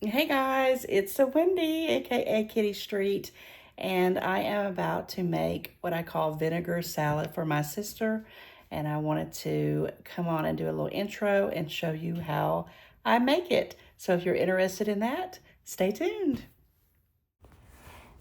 Hey guys, it's Wendy, aka Kitty Street, and I am about to make what I call vinegar salad for my sister. And I wanted to come on and do a little intro and show you how I make it. So if you're interested in that, stay tuned.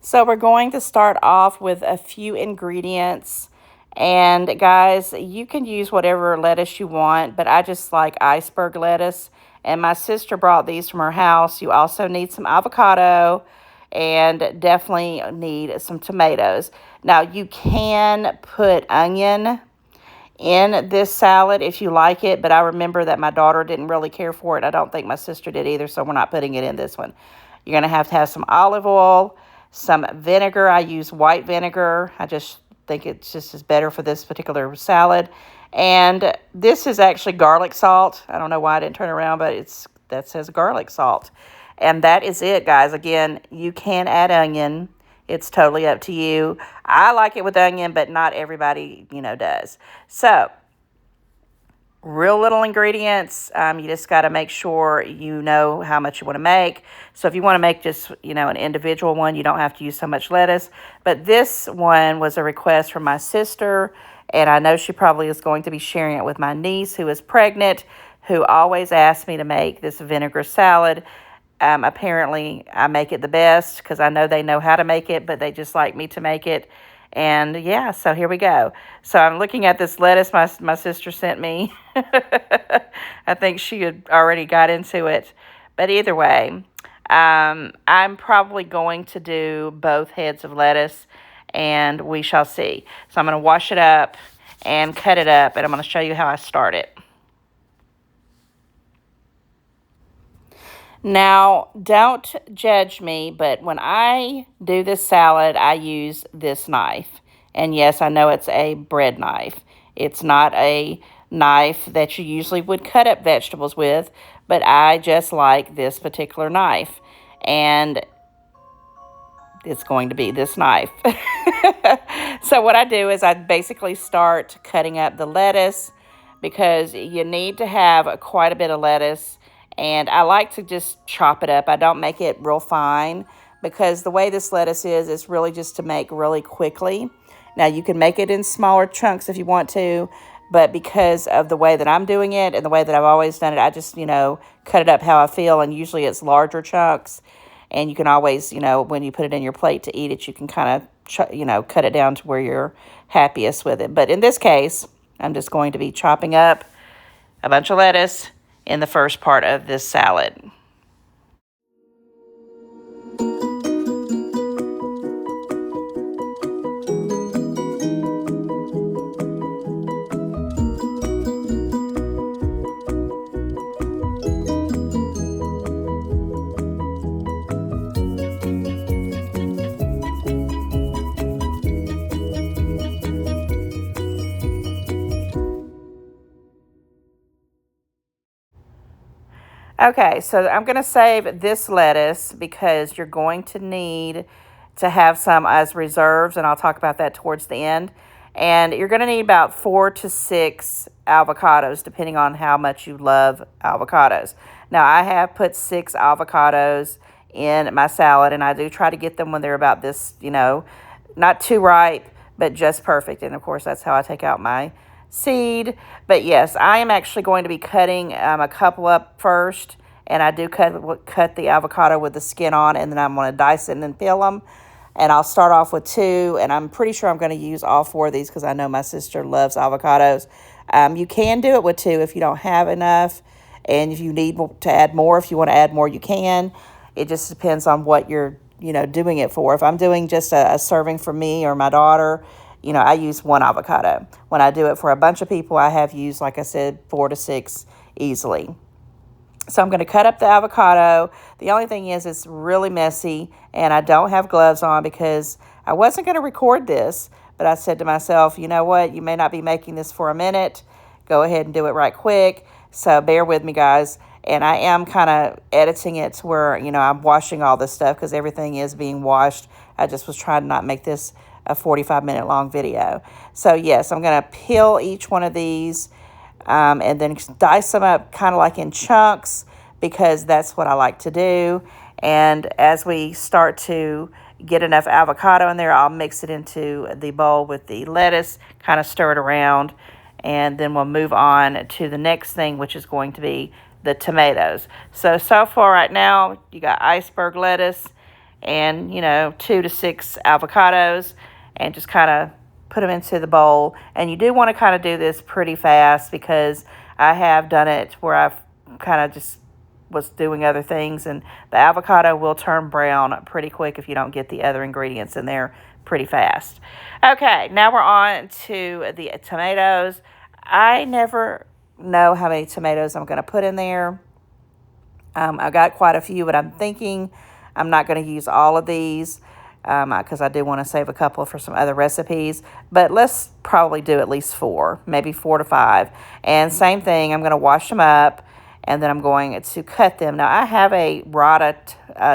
So we're going to start off with a few ingredients. And guys, you can use whatever lettuce you want, but I just like iceberg lettuce. And my sister brought these from her house. You also need some avocado and definitely need some tomatoes. Now, you can put onion in this salad if you like it, but I remember that my daughter didn't really care for it. I don't think my sister did either, so we're not putting it in this one. You're going to have some olive oil, some vinegar. I use white vinegar. I just think it's just as better for this particular salad. And this is actually garlic salt. I don't know why I didn't turn around, but that says garlic salt. And that is it, guys. Again, you can add onion. It's totally up to you. I like it with onion, but not everybody, does. So, real little ingredients. You just got to make sure you know how much you want to make. So if you want to make just, an individual one, you don't have to use so much lettuce. But this one was a request from my sister, and I know she probably is going to be sharing it with my niece who is pregnant, who always asks me to make this vinegar salad. Apparently, I make it the best because I know they know how to make it, but they just like me to make it. And yeah, so here we go. So I'm looking at this lettuce my sister sent me. I think she had already got into it. But either way, I'm probably going to do both heads of lettuce, and we shall see. So I'm going to wash it up and cut it up, and I'm going to show you how I start it. Now, don't judge me, but when I do this salad, I use this knife. And yes, I know it's a bread knife. It's not a knife that you usually would cut up vegetables with, but I just like this particular knife. And it's going to be this knife. So what I do is I basically start cutting up the lettuce because you need to have quite a bit of lettuce. And I like to just chop it up. I don't make it real fine because the way this lettuce is, it's really just to make really quickly. Now, you can make it in smaller chunks if you want to, but because of the way that I'm doing it and the way that I've always done it, I just, cut it up how I feel, and usually it's larger chunks. And you can always, when you put it in your plate to eat it, you can kind of, cut it down to where you're happiest with it. But in this case, I'm just going to be chopping up a bunch of lettuce in the first part of this salad. Okay, so I'm going to save this lettuce because you're going to need to have some as reserves, and I'll talk about that towards the end. And you're going to need about 4 to 6 avocados, depending on how much you love avocados. Now, I have put 6 avocados in my salad, and I do try to get them when they're about this, not too ripe, but just perfect. And of course, that's how I take out my seed. But yes, I am actually going to be cutting a couple up first, and I do cut the avocado with the skin on, and then I'm going to dice it and then peel them. And I'll start off with 2, and I'm pretty sure I'm going to use all 4 of these because I know my sister loves avocados. You can do it with 2 if you don't have enough, and if you need to add more, if you want to add more, you can. It just depends on what you're, doing it for. If I'm doing just a serving for me or my daughter, I use 1 avocado. When I do it for a bunch of people, I have used, like I said, 4 to 6 easily. So I'm going to cut up the avocado. The only thing is it's really messy, and I don't have gloves on because I wasn't going to record this, but I said to myself, you know what, you may not be making this for a minute. Go ahead and do it right quick. So bear with me, guys. And I am kind of editing it to where, I'm washing all this stuff because everything is being washed. I just was trying to not make this a 45-minute long video. So yes, I'm going to peel each one of these and then dice them up kind of like in chunks. because that's what I like to do. And as we start to get enough avocado in there, I'll mix it into the bowl with the lettuce, kind of stir it around, and then we'll move on to the next thing, which is going to be the tomatoes. So far right now, you got iceberg lettuce and, 2 to 6 avocados, and just kind of put them into the bowl. And you do want to kind of do this pretty fast, because I have done it where I've kind of just was doing other things, and the avocado will turn brown pretty quick if you don't get the other ingredients in there pretty fast. Okay, now we're on to the tomatoes. I never know how many tomatoes I'm going to put in there. I got quite a few, but I'm thinking I'm not going to use all of these, because I do want to save a couple for some other recipes. But let's probably do at least 4, maybe 4 to 5. And same thing, I'm going to wash them up, and then I'm going to cut them. Now, I have a Rada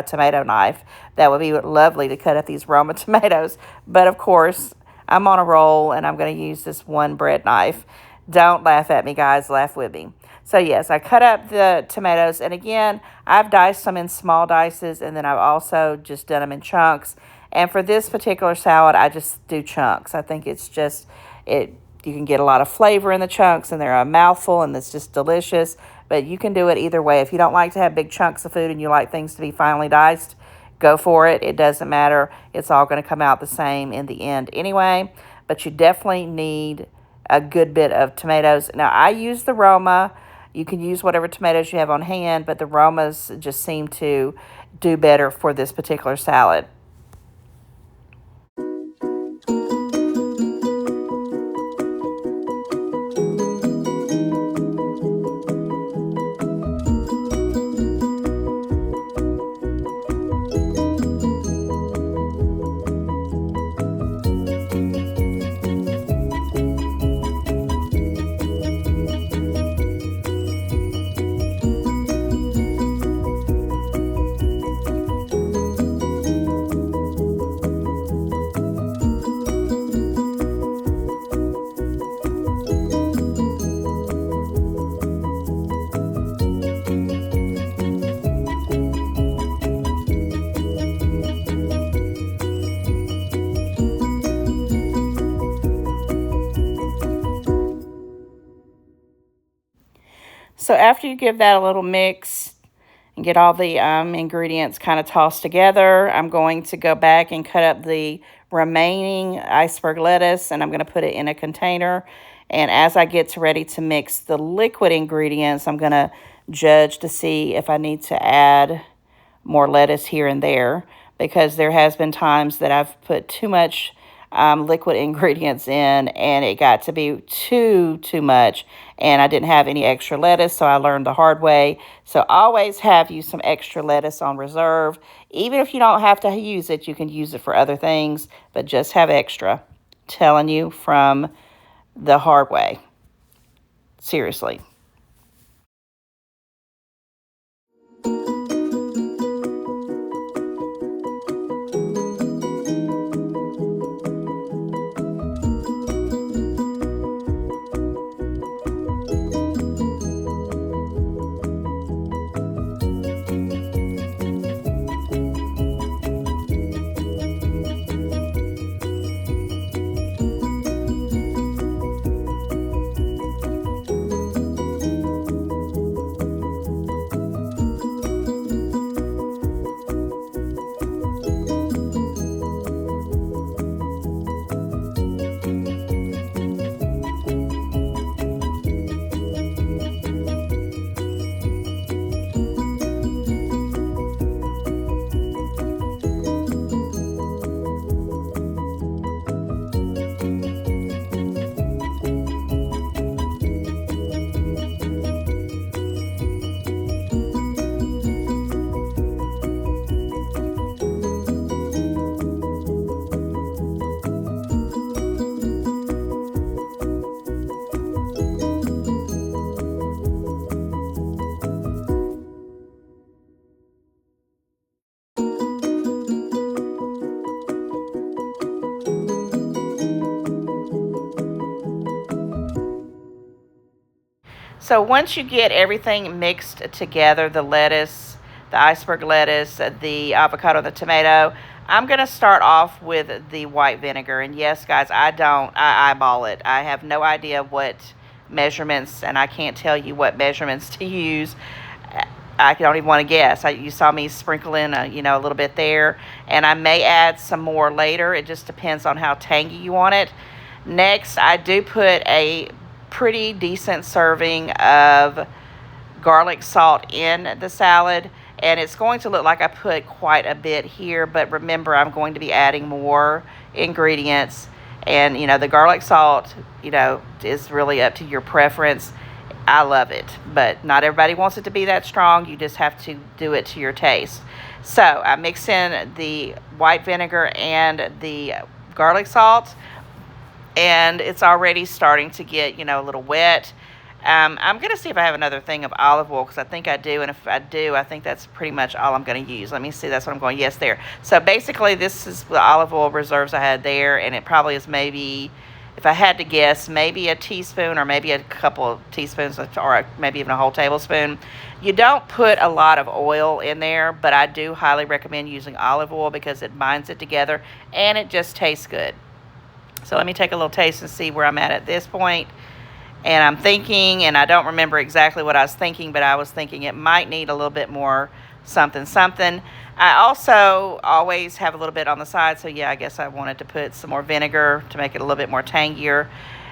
tomato knife that would be lovely to cut up these Roma tomatoes. But, of course, I'm on a roll, and I'm going to use this one bread knife. Don't laugh at me, guys. Laugh with me. So, yes, I cut up the tomatoes. And, again, I've diced them in small dices, and then I've also just done them in chunks. And for this particular salad, I just do chunks. I think it's just, you can get a lot of flavor in the chunks, and they're a mouthful, and it's just delicious. But you can do it either way. If you don't like to have big chunks of food and you like things to be finely diced, go for it. It doesn't matter. It's all going to come out the same in the end anyway. But you definitely need a good bit of tomatoes. Now, I use the Roma. You can use whatever tomatoes you have on hand, but the Romas just seem to do better for this particular salad. So after you give that a little mix and get all the ingredients kind of tossed together, I'm going to go back and cut up the remaining iceberg lettuce, and I'm going to put it in a container. And as I get ready to mix the liquid ingredients, I'm going to judge to see if I need to add more lettuce here and there, because there has been times that I've put too much liquid ingredients in, and it got to be too much, and I didn't have any extra lettuce, so I learned the hard way. So always have you some extra lettuce on reserve. Even if you don't have to use it, you can use it for other things, but just have extra. Telling you from the hard way. Seriously. So once you get everything mixed together, the lettuce, the iceberg lettuce, the avocado, the tomato, I'm going to start off with the white vinegar. And yes, guys, I eyeball it. I have no idea what measurements, and I can't tell you what measurements to use. I don't even want to guess. You saw me sprinkle in a little bit there, and I may add some more later. It just depends on how tangy you want it. Next, I do put a pretty decent serving of garlic salt in the salad, and it's going to look like I put quite a bit here, but remember, I'm going to be adding more ingredients, and the garlic salt is really up to your preference. I love it, but not everybody wants it to be that strong. You just have to do it to your taste. So I mix in the white vinegar and the garlic salt, and it's already starting to get a little wet. I'm going to see if I have another thing of olive oil, because I think I do, and if I do, I think that's pretty much all I'm going to use. Let me see. That's what I'm going. Yes, there. So basically, this is the olive oil reserves I had there, and it probably is maybe, if I had to guess, maybe a teaspoon or maybe a couple of teaspoons, or maybe even a whole tablespoon. You don't put a lot of oil in there, but I do highly recommend using olive oil because it binds it together and it just tastes good. So let me take a little taste and see where I'm at this point. And I'm thinking, and I don't remember exactly what I was thinking, but I was thinking it might need a little bit more something. I also always have a little bit on the side, so yeah, I guess I wanted to put some more vinegar to make it a little bit more tangier,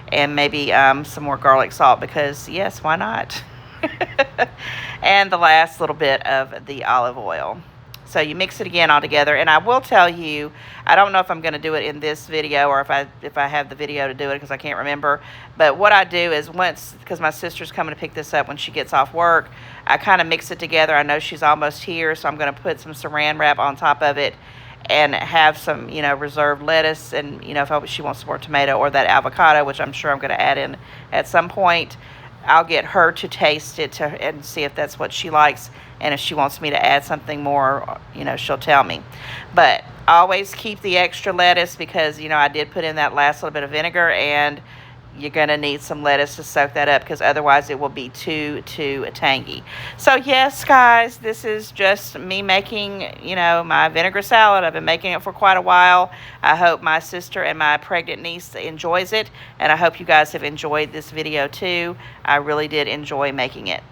and maybe some more garlic salt, because yes, why not? And the last little bit of the olive oil. So you mix it again all together, and I will tell you, I don't know if I'm going to do it in this video or if I have the video to do it, because I can't remember. But what I do is, because my sister's coming to pick this up when she gets off work, I kind of mix it together. I know she's almost here, so I'm going to put some saran wrap on top of it and have some reserved lettuce, and if she wants some more tomato or that avocado, which I'm sure I'm going to add in at some point. I'll get her to taste it and see if that's what she likes, and if she wants me to add something more, she'll tell me. But always keep the extra lettuce, because I did put in that last little bit of vinegar, and you're going to need some lettuce to soak that up, because otherwise it will be too tangy. So yes, guys, this is just me making my vinegar salad. I've been making it for quite a while. I hope my sister and my pregnant niece enjoys it, and I hope you guys have enjoyed this video too. I really did enjoy making it.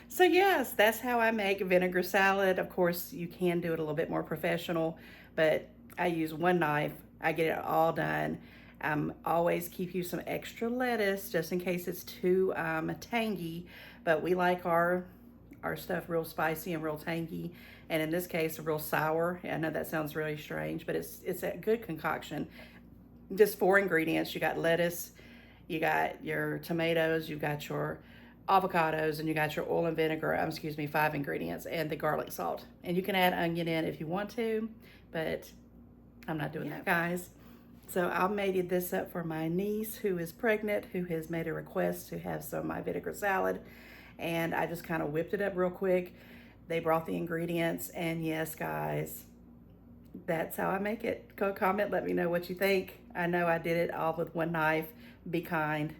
So yes, that's how I make vinegar salad. Of course, you can do it a little bit more professional, but I use one knife. I get it all done. Always keep you some extra lettuce just in case it's too tangy, but we like our stuff real spicy and real tangy, and in this case, real sour. I know that sounds really strange, but it's a good concoction. Just 4 ingredients. You got lettuce, you got your tomatoes, you got your avocados, and you got your oil and vinegar, 5 ingredients, and the garlic salt. And you can add onion in if you want to, but I'm not doing that, guys. So I made this up for my niece who is pregnant, who has made a request to have some of my vinegar salad, and I just kind of whipped it up real quick. They brought the ingredients, and yes, guys, that's how I make it. Go comment, let me know what you think. I know I did it all with one knife. Be kind.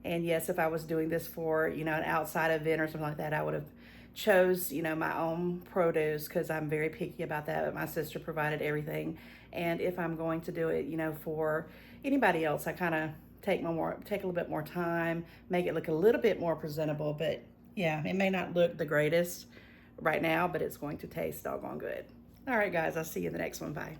And yes, if I was doing this for, an outside event or something like that, I would have chose, my own produce, because I'm very picky about that. But my sister provided everything. And if I'm going to do it, for anybody else, I kind of take a little bit more time, make it look a little bit more presentable. But yeah, it may not look the greatest right now, but it's going to taste doggone good. All right, guys, I'll see you in the next one. Bye.